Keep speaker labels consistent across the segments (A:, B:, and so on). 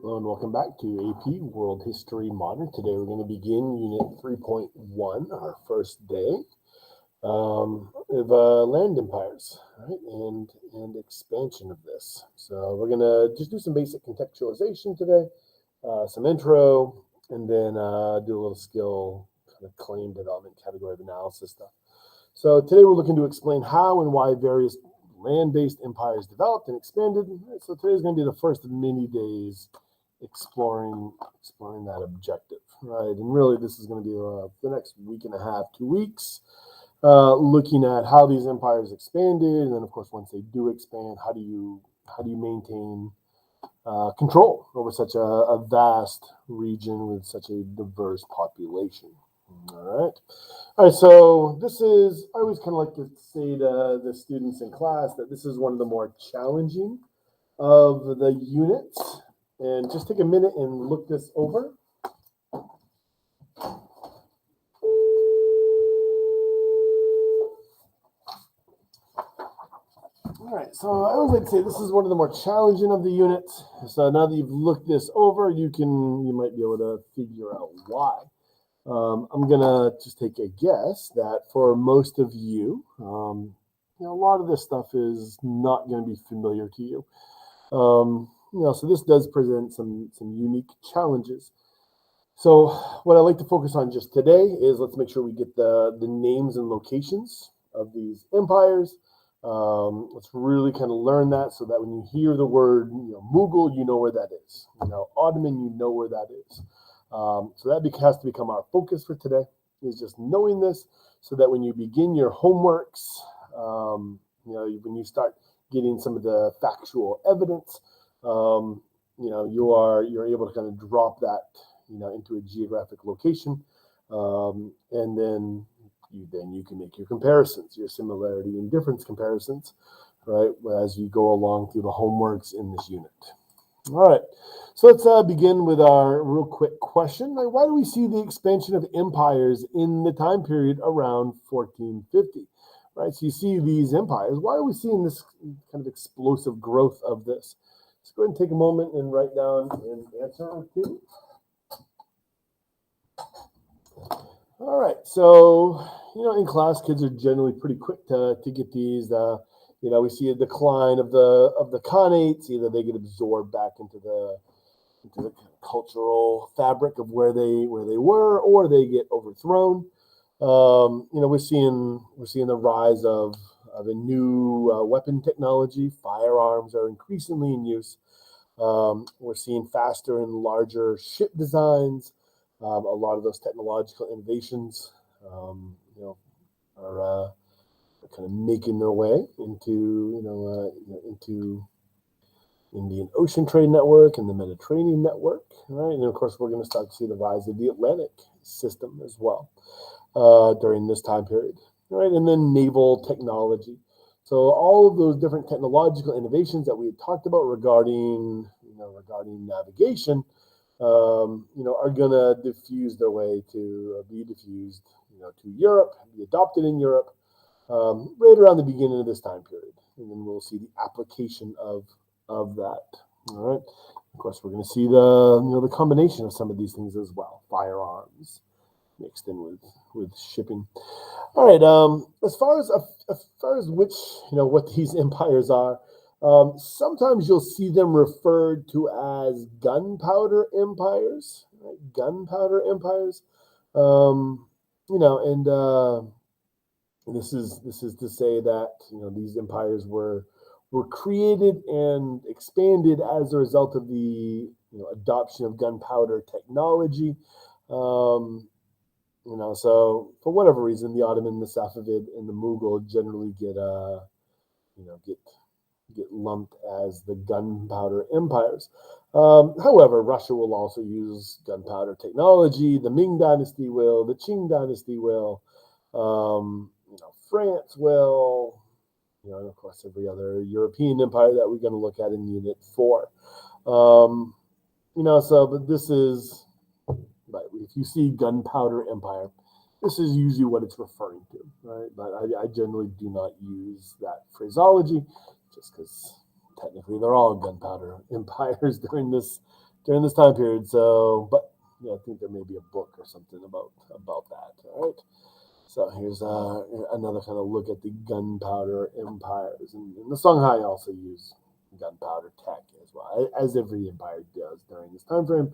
A: Hello and welcome back to AP World History Modern. Today we're going to begin Unit 3.1, our first day of land empires, right, and expansion of this. So we're going to just do some basic contextualization today, some intro, and then do a little skill kind of claim development category of analysis stuff. So today we're looking to explain how and why various land-based empires developed and expanded. So today's going to be the first of many days exploring that objective, right? And really, this is going to be the next week and a half, 2 weeks, looking at how these empires expanded, and then of course, once they do expand, how do you maintain control over such a vast region with such a diverse population? All right. So this is, I always kind of like to say to the students in class that this is one of the more challenging of the units. And just take a minute and look this over. All right, so I always like to say this is one of the more challenging of the units. So now that you've looked this over, you might be able to figure out why. I'm gonna just take a guess that for most of you, a lot of this stuff is not going to be familiar to you. So this does present some unique challenges. So what I like to focus on just today is let's make sure we get the names and locations of these empires. Let's really kind of learn that so that when you hear the word Mughal, you know where that is. Ottoman, you know where that is. So that has to become our focus for today, is just knowing this so that when you begin your homeworks, when you start getting some of the factual evidence, you're able to kind of drop that, into a geographic location, and then you can make your comparisons, your similarity and difference comparisons, right, as you go along through the homeworks in this unit. All right, so let's begin with our real quick question. Why do we see the expansion of empires in the time period around 1450? Right, so you see these empires. Why are we seeing this kind of explosive growth of this? Let's go ahead and take a moment and write down an answer or two. All right, so, in class, kids are generally pretty quick to get these. We see a decline of the Khanates. Either they get absorbed back into the cultural fabric of where they were, or they get overthrown. We're seeing the rise of a new weapon technology. Firearms are increasingly in use. We're seeing faster and larger ship designs. A lot of those technological innovations, are kind of making their way into Indian Ocean Trade Network and the Mediterranean Network, right? And of course, we're going to start to see the rise of the Atlantic system as well during this time period, right? And then naval technology. So all of those different technological innovations that we had talked about regarding navigation, are going to diffuse their way to be diffused, to Europe, be adopted in Europe, right around the beginning of this time period, and then we'll see the application of that. All right. Of course, we're going to see the combination of some of these things as well. Firearms mixed in with shipping. All right. As far as which what these empires are, sometimes you'll see them referred to as gunpowder empires. Right? Gunpowder empires. This is to say that these empires were created and expanded as a result of the adoption of gunpowder technology. So for whatever reason, the Ottoman, the Safavid, and the Mughal generally get lumped as the gunpowder empires. However, Russia will also use gunpowder technology. The Ming Dynasty will. The Qing Dynasty will. France will. And of course, every other European empire that we're going to look at in Unit 4. But this is, right, if you see gunpowder empire, this is usually what it's referring to, right? But I generally do not use that phraseology just because technically they're all gunpowder empires during this during this time period. So, but yeah, I think there may be a book or something about that. All right. So here's another kind of look at the gunpowder empires, and the Songhai also use gunpowder tech as well, as every empire does during this time frame.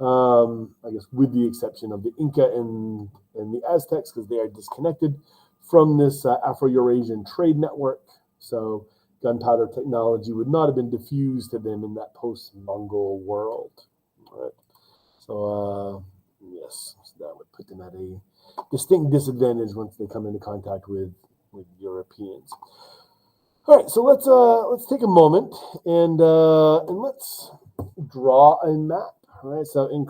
A: I guess with the exception of the Inca and the Aztecs, because they are disconnected from this Afro-Eurasian trade network. So gunpowder technology would not have been diffused to them in that post-Mongol world. All right. So yes, so that would put them at a distinct disadvantage once they come into contact with Europeans. All right, so let's take a moment and let's draw a map. All right, so um, in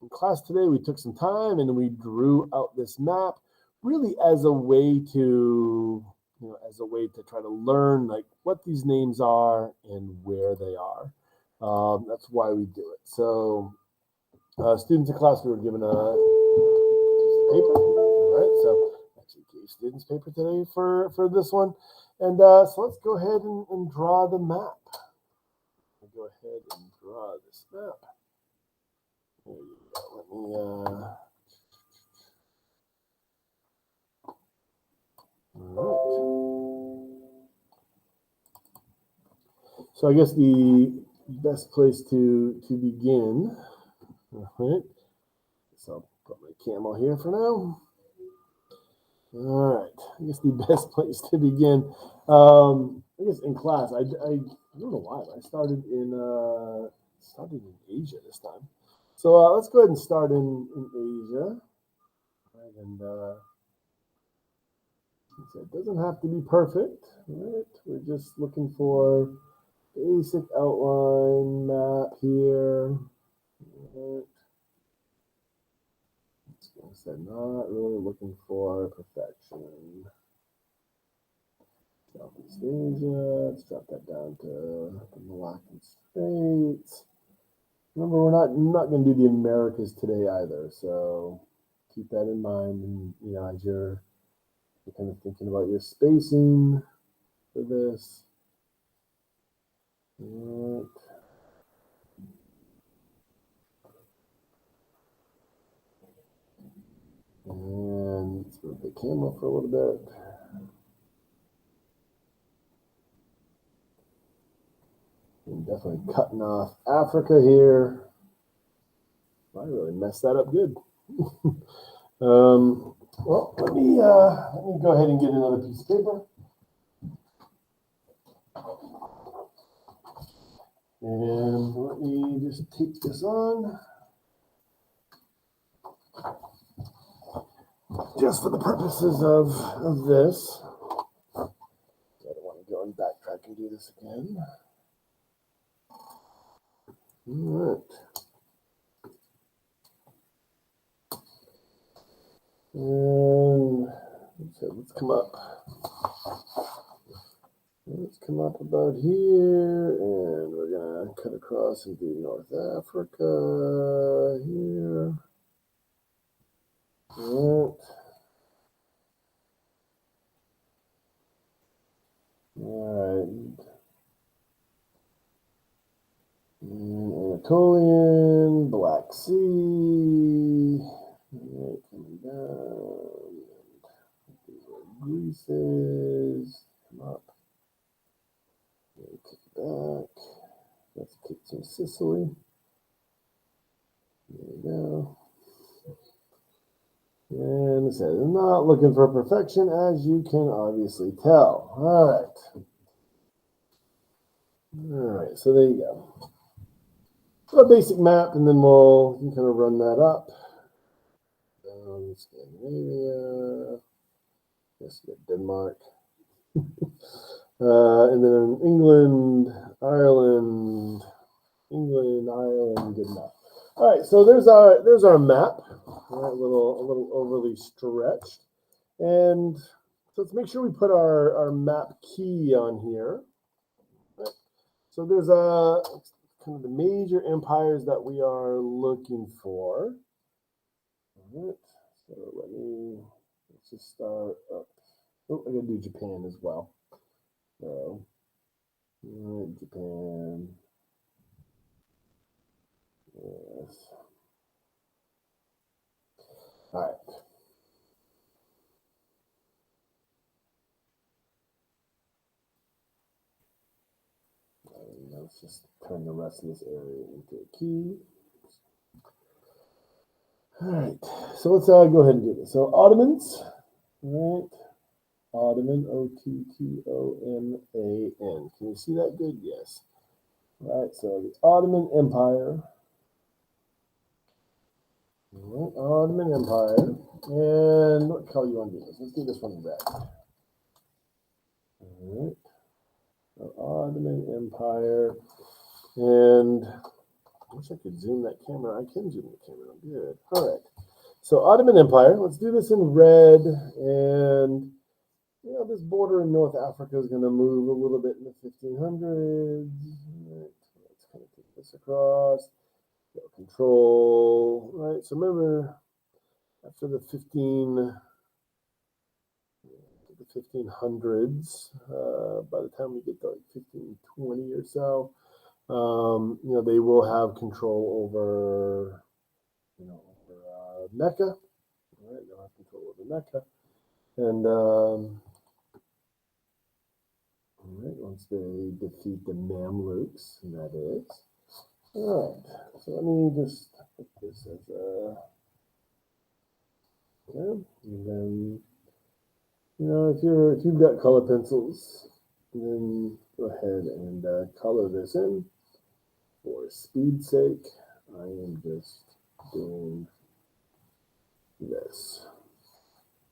A: class today, we took some time and we drew out this map, really as a way to try to learn like what these names are and where they are. That's why we do it. So, students in class, we were given a piece of paper. All right, so actually gave students paper today for this one, and so let's go ahead and draw the map. I'll go ahead and draw this map. There you go. Let me. All right. So I guess the best place to begin. All right. So I'll put my camel here for now. All right. I guess the best place to begin. I guess in class, I don't know why, but I started in Asia this time. So let's go ahead and start in Asia. Right, and it doesn't have to be perfect. Right? We're just looking for basic outline map here. Right. Like I said, not really looking for perfection. Southeast Asia. Let's drop that down to the Malaccan Straits. Remember, we're not going to do the Americas today either, so keep that in mind. And as you're kind of thinking about your spacing for this. Right. And let's move the camera for a little bit. And definitely cutting off Africa here. I really messed that up good. Well, let me go ahead and get another piece of paper. And let me just take this on. Just for the purposes of this. I don't want to go and backtrack and do this again. All right. And let's come up. Let's come up about here, and we're gonna cut across and do North Africa here. All right. Anatolian, Black Sea. All right, coming down. These are Greece's. Come up. Kick back. Let's kick some Sicily. There we go. And it says, I'm not looking for perfection, as you can obviously tell. All right. All right, so there you go. So a basic map, and then we'll kind of run that up. Scandinavia. Yes, we got Denmark. And then England, Ireland, good enough. All right, so there's our map. All right, a little overly stretched, and so let's make sure we put our map key on here. Right. So there's kind of the major empires that we are looking for. All right, so let's just start up. Oh, I gotta do Japan as well. So, all right, Japan. this. All right. Let's just turn the rest of this area into a key. All right, so let's go ahead and do this. So Ottomans, all right? Ottoman, O-T-T-O-M-A-N. Can you see that good? Yes. All right, so the Ottoman Empire. All right, Ottoman Empire. And what color you want to do this? Let's do this one red. All right. So Ottoman Empire. And I wish I could zoom that camera. I can zoom the camera. Good. All right. So Ottoman Empire. Let's do this in red. And you know, this border in North Africa is going to move a little bit in the 1500s. Right. Let's kind of take this across. Control. Right. So remember, after the 1500s, by the time we get to like 1520 or so, you know, they will have control over, you know, over Mecca. Right. They'll have control over Mecca. And right, once they defeat the Mamluks, that is. All right, so let me just put this as a, okay, and then, you know, if you've got color pencils, then go ahead and color this in. For speed's sake, I am just doing this.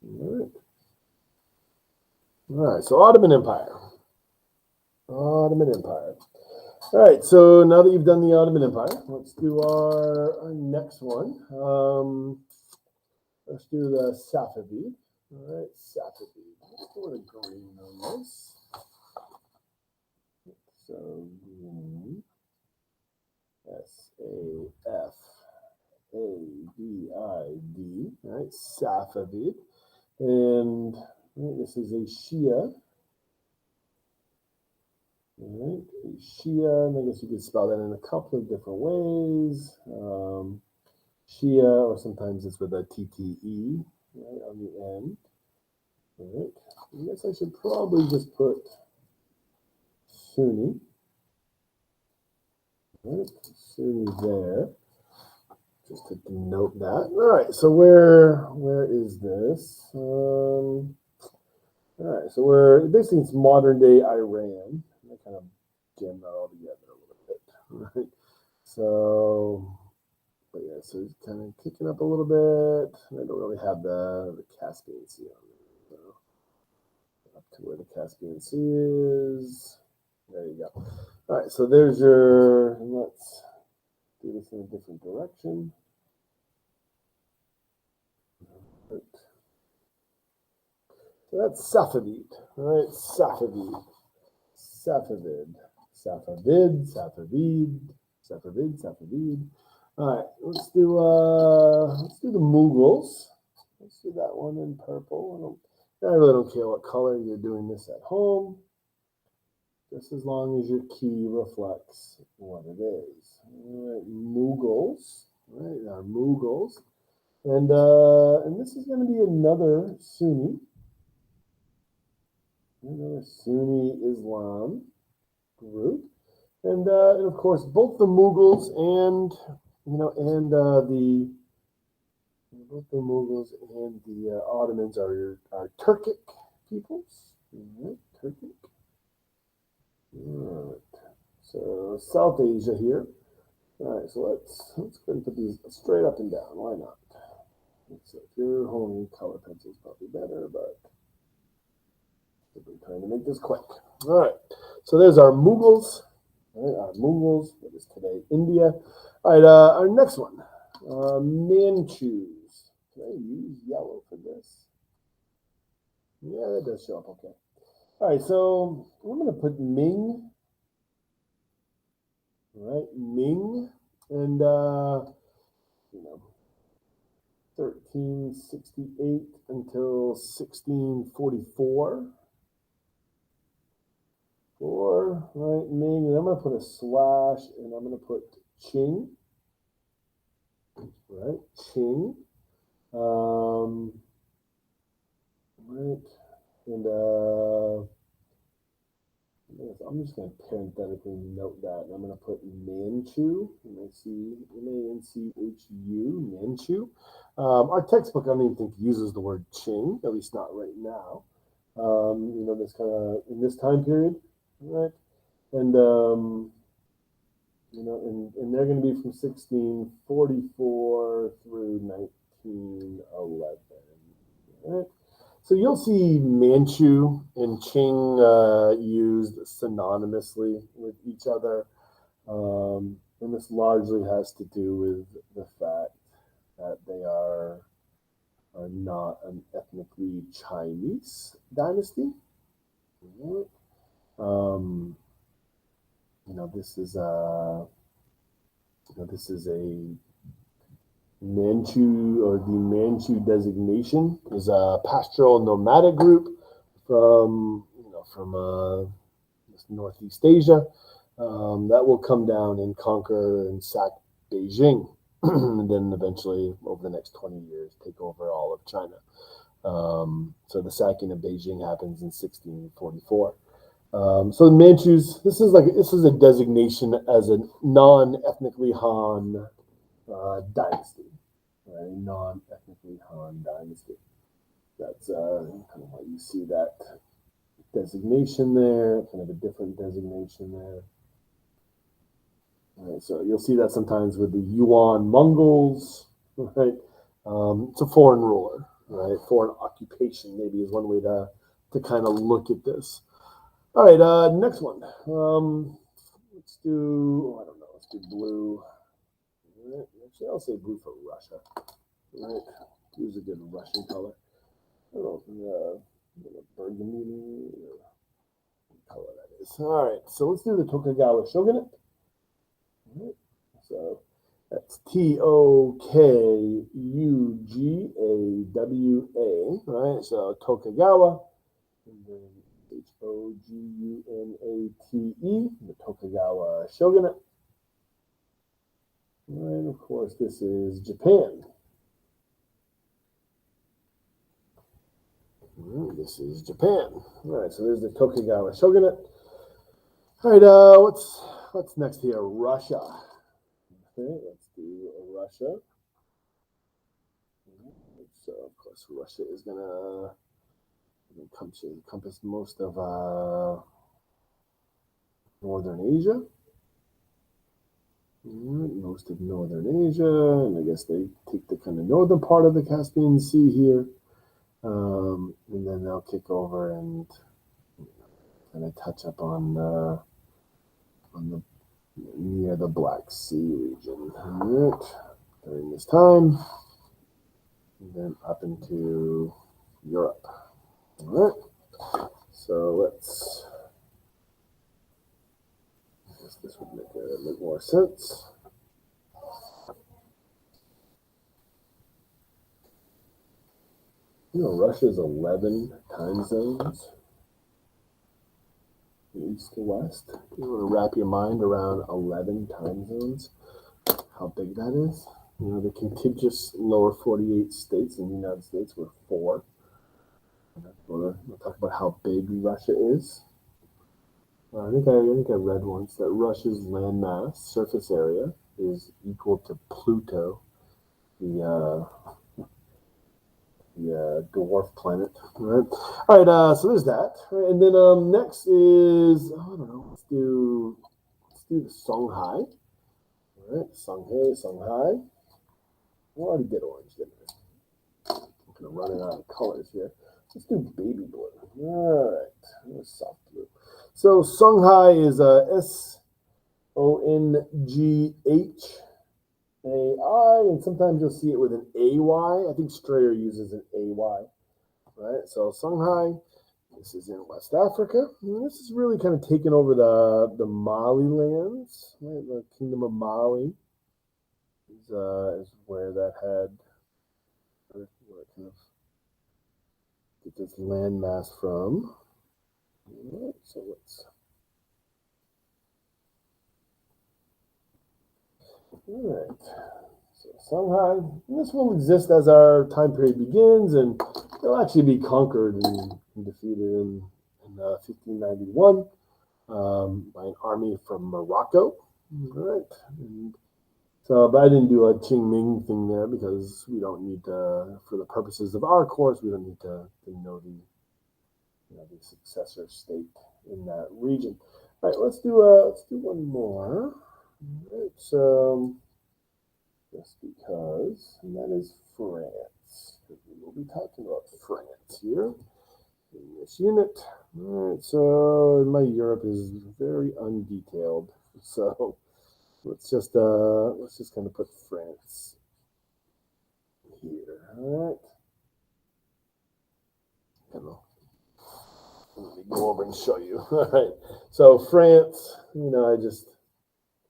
A: All right, so Ottoman Empire. Ottoman Empire. All right, so now that you've done the Ottoman Empire, let's do our next one. Let's do the Safavid. All right, Safavid. Let's go with a green on this. So green, S-A-F-A-V-I-D. All right, Safavid. And right, this is a Shia. All right, a Shia, and I guess you could spell that in a couple of different ways. Shia, or sometimes it's with a TTE, right, on the end. All right, I guess I should probably just put Sunni. All right, Sunni there, just to denote that. All right, so where is this? All right, so basically it's modern day Iran. I kind of jam that all together a little bit. All right, so, but yeah, so it's kind of kicking up a little bit. I don't really have the Caspian Sea on there, so up to where the Caspian Sea is. There you go. All right, so there's your, let's do this in a different direction. Right. So that's Safavid. All right, Safavid. Safavid. Safavid, Safavid, Safavid, Safavid. All right, let's do the Mughals. Let's do that one in purple. I really don't care what color you're doing this at home, just as long as your key reflects what it is. All right, Mughals. All right, our Mughals. And this is going to be another Sunni Islam group. And of course, both the Mughals and both the Mughals and the Ottomans are Turkic peoples. Right, Turkic. All right. So South Asia here. All right. So let's go ahead and put these straight up and down. Why not? So if you're holding color pencils, probably better, but we're trying to make this quick. All right. So there's our Mughals. All right, our Mughals. That is today India. All right. Our next one, Manchus. Can I use yellow for this? Yeah, that does show up okay. All right, so I'm going to put Ming. All right, Ming, and 1368 until 1644. Right, Ming, and I'm going to put a slash, and I'm going to put Qing. right? Qing, right? And I'm just going to parenthetically note that. And I'm going to put Manchu, M-A-N-C-H-U, Manchu. Our textbook, I don't even think uses the word Qing, at least not right now. This kind of in this time period, right? And and they're going to be from 1644 through 1911. Right? So you'll see Manchu and Qing used synonymously with each other. And this largely has to do with the fact that they are not an ethnically Chinese dynasty. Right? This is a Manchu, or the Manchu designation is a pastoral nomadic group from Northeast Asia that will come down and conquer and sack Beijing, and then eventually over the next 20 years take over all of China. So the sacking of Beijing happens in 1644. So the Manchus, this is a designation as a non-ethnically Han dynasty, right? Non-ethnically Han dynasty. That's kind of why you see that designation there, kind of a different designation there. All right, so you'll see that sometimes with the Yuan Mongols, right? It's a foreign ruler, right? Foreign occupation maybe is one way to kind of look at this. All right, next one. Let's do, I don't know, let's do blue. Right. Actually, I'll say blue for Russia. Right, blue's a good Russian color. I don't know, burgundy, what color that is. All right, so let's do the Tokugawa shogunate. All right, so that's Tokugawa, right? So Tokugawa, and then Hogunate, the Tokugawa shogunate. And of course, this is Japan. This is Japan. All right, so there's the Tokugawa shogunate. All right, what's next here? Russia. Okay, let's do Russia. So of course, Russia is gonna encompass most of Northern Asia. Most of Northern Asia, and I guess they take the kind of northern part of the Caspian Sea here, and then they'll kick over and kind of touch up on the near the Black Sea region. Right, during this time, and then up into Europe. All right, so let's. I guess this would make a bit more sense. Russia's 11 time zones, east to west. You want to wrap your mind around 11 time zones, how big that is. The contiguous lower 48 states in the United States were 4. We'll talk about how big Russia is. I think I read once that Russia's landmass, surface area, is equal to Pluto, the dwarf planet. Right. All right. So there's that. Right, and then next is, I don't know. Let's do the Songhai. All right. Songhai. We already did orange, didn't we? I'm kind of running out of colors here. Let's do baby blue. All right. Soft blue. So Songhai is SONGHAI, and sometimes you'll see it with an AY. I think Strayer uses an AY. Right. So Songhai. This is in West Africa. And this is really kind of taken over the Mali lands. Right? The Kingdom of Mali is where that had. Where it kind of get this landmass from. All right, so let's. All right. So Songhai, this will exist as our time period begins, and it'll actually be conquered and defeated in 1591 by an army from Morocco. All right. And so, but I didn't do a Qingming thing there because we don't need to, for the purposes of our course, we don't need to know the successor state in that region. All right, let's do one more. All right, so just because, and that is France. We will be talking about France here in this unit. All right, so my Europe is very undetailed, so let's just kind of put France here. All right. Let me go over and show you. All right. So France, I just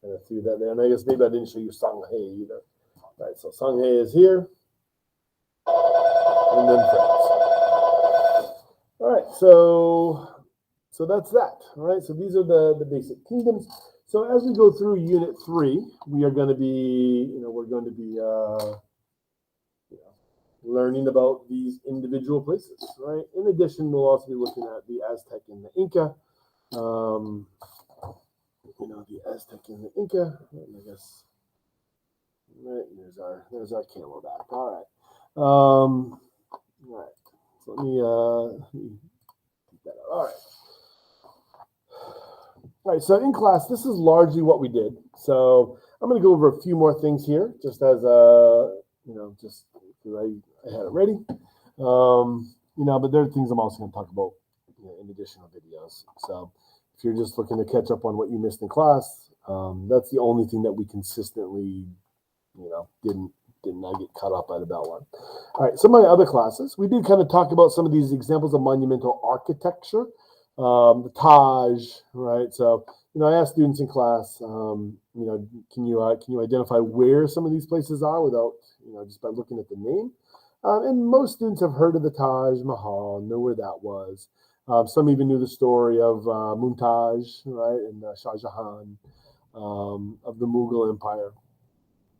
A: kind of threw that there, and I guess maybe I didn't show you Songhai either. All right. So Songhai is here, and then France. All right. So that's that. All right. So these are the basic kingdoms. So as we go through Unit 3, we are going to be, learning about these individual places, right? In addition, we'll also be looking at the Aztec and the Inca. The Aztec and the Inca. And I guess, right, there's our camelback. All right. All right. So let me keep that out. All right. All right, so in class, this is largely what we did. So I'm going to go over a few more things here, just as just because I had it ready. But there are things I'm also going to talk about in additional videos. So if you're just looking to catch up on what you missed in class, that's the only thing that we consistently, didn't I get caught up by the bell one. All right, some of my other classes, we did kind of talk about some of these examples of monumental architecture. The Taj, right? So, I asked students in class, can you identify where some of these places are without, just by looking at the name? And most students have heard of the Taj Mahal, know where that was. Some even knew the story of Mumtaz, right, and Shah Jahan of the Mughal Empire.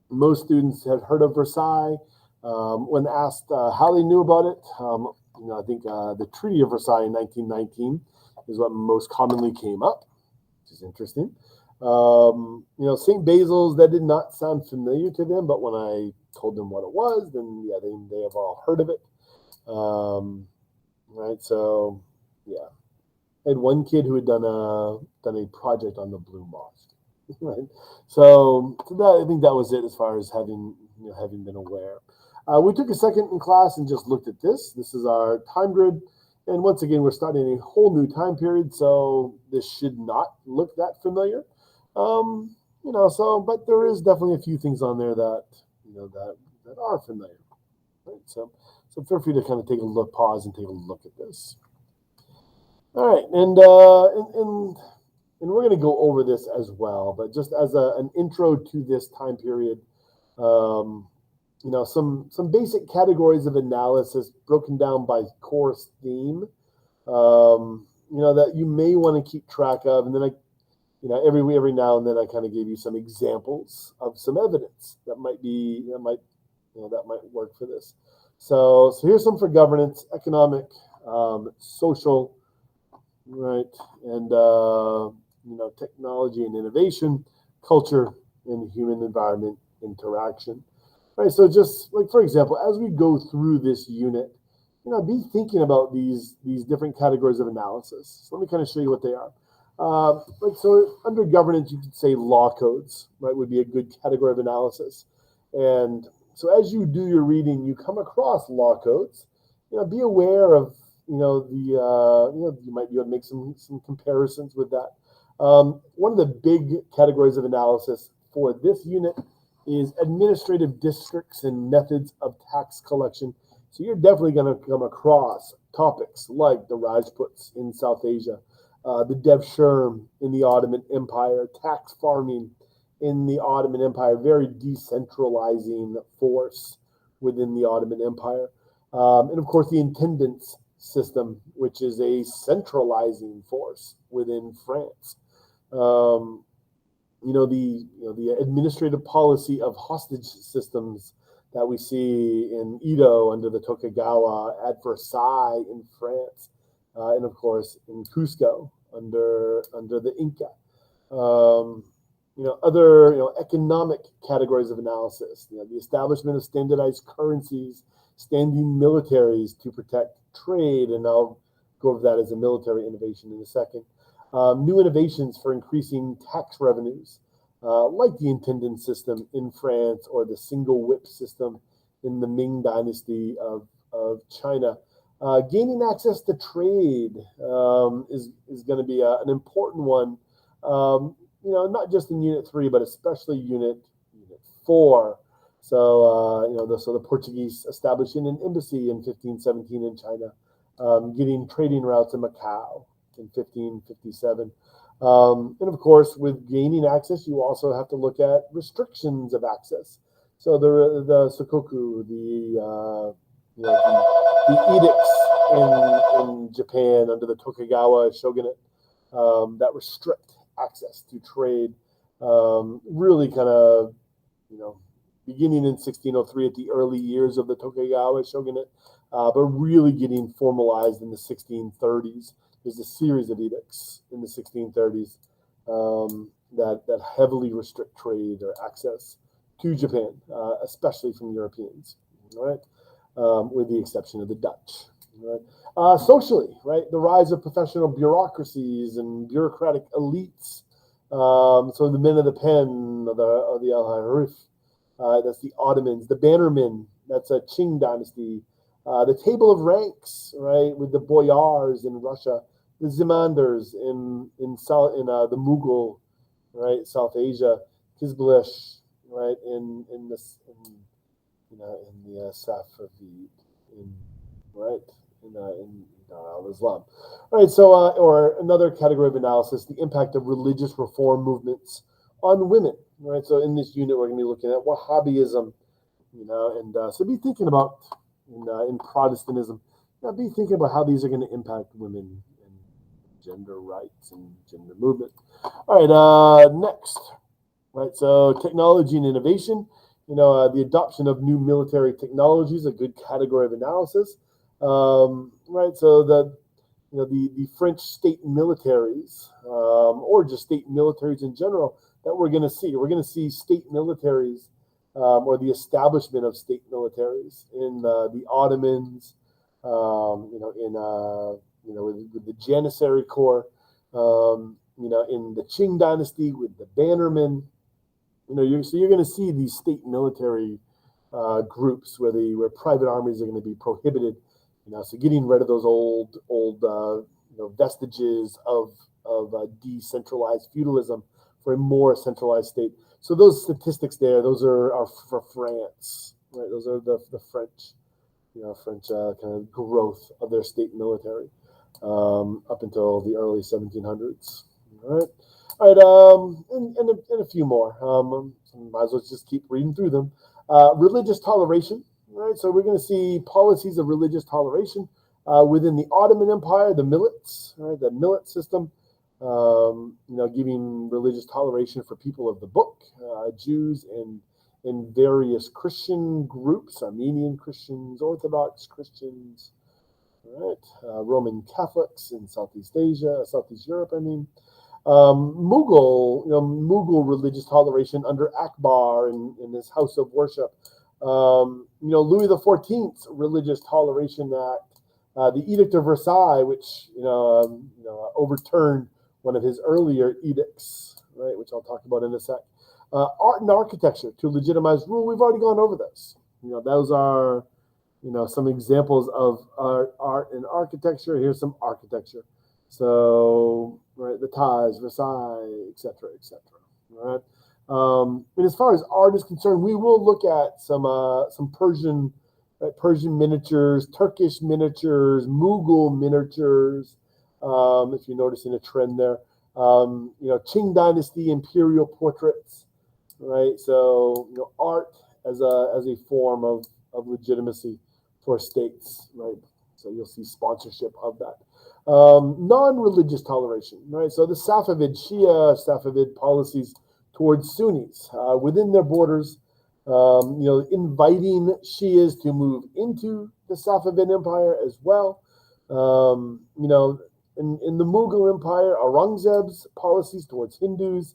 A: Most students had heard of Versailles. When asked how they knew about it, I think the Treaty of Versailles in 1919 is what most commonly came up, which is interesting. St. Basil's, that did not sound familiar to them, but when I told them what it was, then yeah, they have all heard of it. Right, so yeah, I had one kid who had done a project on the Blue Mosque. Right, so that, I think that was it as far as having been aware. We took a second in class and just looked at this. This is our time grid. And once again, we're starting a whole new time period, so this should not look that familiar. But there is definitely a few things on there that, that are familiar. Right? So feel free to kind of take a look, pause and take a look at this. All right, and we're going to go over this as well, but just as an intro to this time period, some basic categories of analysis broken down by course theme, that you may want to keep track of. And then every now and then I kind of gave you some examples of some evidence that might work for this. So here's some for governance, economic, social, right, and technology and innovation, culture, and human environment interaction. Right, so just like, for example, as we go through this unit, be thinking about these different categories of analysis. So let me kind of show you what they are. So under governance, you could say law codes, right, would be a good category of analysis. And so as you do your reading, you come across law codes. Be aware of you might be able to make some comparisons with that. One of the big categories of analysis for this unit is administrative districts and methods of tax collection. So you're definitely going to come across topics like the Rajputs in South Asia, the Devshirme in the Ottoman Empire, tax farming in the Ottoman Empire, very decentralizing force within the Ottoman Empire. And of course, the intendants system, which is a centralizing force within France. the administrative policy of hostage systems that we see in Edo under the Tokugawa, at Versailles in France, and of course in Cusco under the Inca. Other economic categories of analysis. The establishment of standardized currencies, standing militaries to protect trade, and I'll go over that as a military innovation in a second. New innovations for increasing tax revenues, like the intendant system in France or the single whip system in the Ming Dynasty of China. Gaining access to trade is going to be an important one. Not just in Unit 3, but especially Unit 4. So the Portuguese establishing an embassy in 1517 in China, getting trading routes in Macau in 1557. And of course, with gaining access, you also have to look at restrictions of access. So the Sokoku, the edicts in Japan under the Tokugawa shogunate that restrict access to trade, really kind of, beginning in 1603 at the early years of the Tokugawa shogunate, but really getting formalized in the 1630s. There's a series of edicts in the 1630s that heavily restrict trade or access to Japan, especially from Europeans, right? With the exception of the Dutch. Right? Socially, right, the rise of professional bureaucracies and bureaucratic elites. So the men of the pen, of the Al-Harif, that's the Ottomans. The Bannermen, that's a Qing dynasty. The table of ranks, right, with the boyars in Russia, the Zimandars in the Mughal, right, South Asia, Kizblish, right, in the Safavid, in Islam. All right, so or another category of analysis, the impact of religious reform movements on women. Right, so in this unit we're going to be looking at Wahhabism, and so be thinking about in Protestantism, be thinking about how these are going to impact women and gender rights and gender movement. All right, next, right, so technology and innovation. The adoption of new military technologies, a good category of analysis. Right, so the French state militaries, or just state militaries in general, that we're going to see. We're going to see state militaries, or the establishment of state militaries in the Ottomans, with the Janissary Corps, in the Qing dynasty with the Bannermen. You're going to see these state military groups where private armies are going to be prohibited. So getting rid of those old vestiges of decentralized feudalism for a more centralized state. So those statistics there, those are for France, right? Those are the French, French kind of growth of their state military up until the early 1700s. All right. All right, and a few more. Might as well just keep reading through them. Religious toleration, right? So we're going to see policies of religious toleration within the Ottoman Empire, the millets, right? The millet system, giving religious toleration for people of the book, Jews and various Christian groups, Armenian Christians, Orthodox Christians, right? Roman Catholics in Southeast Europe, Mughal religious toleration under Akbar in his house of worship. Louis XIV's Religious Toleration Act, the Edict of Versailles, which overturned one of his earlier edicts, right, which I'll talk about in a sec. Art and architecture to legitimize rule. We've already gone over this. Those are some examples of art and architecture. Here's some architecture. So, right, the Taj, Versailles, etc., etc. Right. And as far as art is concerned, we will look at some Persian miniatures, Turkish miniatures, Mughal miniatures. If you're noticing a trend there, Qing Dynasty imperial portraits, right? So, art as a form of legitimacy for states, right? So you'll see sponsorship of that. Non-religious toleration, right? So the Safavid, Shia Safavid policies towards Sunnis within their borders, inviting Shias to move into the Safavid Empire as well. In the Mughal Empire, Aurangzeb's policies towards Hindus,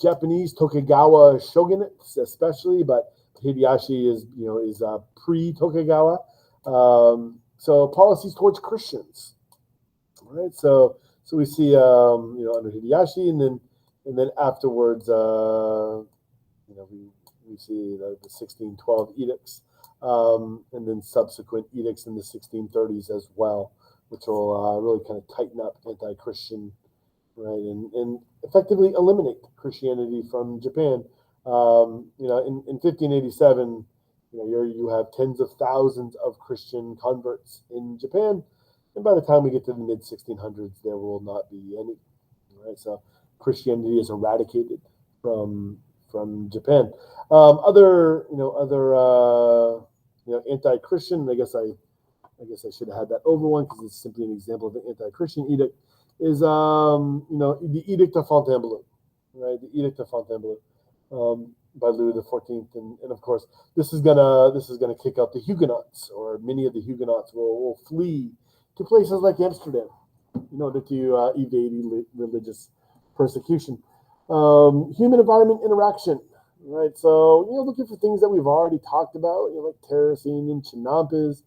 A: Japanese Tokugawa shogunates especially, but Hideyoshi is pre-Tokugawa. So policies towards Christians, right? So we see under Hideyoshi, and then afterwards, we see the 1612 edicts, and then subsequent edicts in the 1630s as well, which will really kind of tighten up anti-Christian, right, and effectively eliminate Christianity from Japan. In 1587, you have tens of thousands of Christian converts in Japan, and by the time we get to the mid 1600s, there will not be any. Right, so Christianity is eradicated from Japan. Other anti-Christian. I guess I should have had that over one because it's simply an example of an anti-Christian edict. Is the Edict of Fontainebleau, right? The Edict of Fontainebleau by Louis XIV, and of course this is gonna kick out the Huguenots, or many of the Huguenots will flee to places like Amsterdam in order to evade religious persecution. Human-environment interaction, right? So looking for things that we've already talked about, like terracing and chinampas.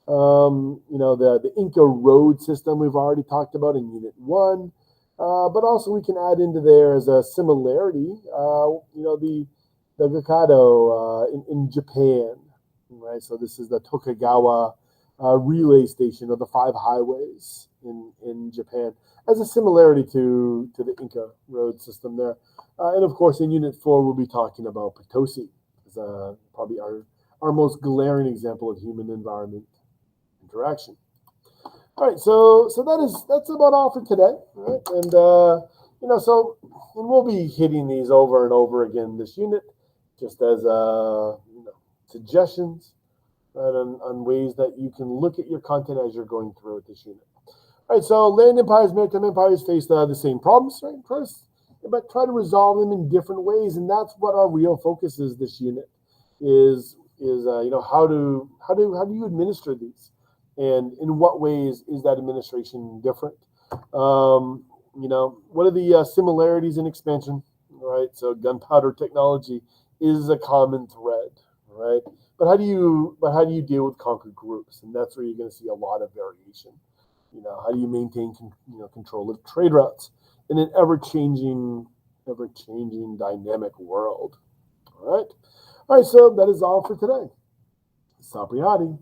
A: The Inca road system we've already talked about in Unit 1, but also we can add into there as a similarity, the Gakado in Japan, right? So this is the Tokugawa relay station of the 5 highways in Japan, as a similarity to the Inca road system there. And of course, in Unit 4, we'll be talking about Potosi, as probably our most glaring example of human environment interaction. All right, so that's about all for today, right? And we'll be hitting these over and over again this unit, just as suggestions, right, on ways that you can look at your content as you're going through it this unit. All right, so land empires, maritime empires face the same problems, right? First, but try to resolve them in different ways, and that's what our real focus is this unit. Is how do you administer these? And in what ways is that administration different? What are the similarities in expansion, right? So gunpowder technology is a common thread, right? But how do you deal with conquered groups? And that's where you're going to see a lot of variation. How do you maintain control of trade routes in an ever-changing dynamic world? All right. So that is all for today. Sapriati.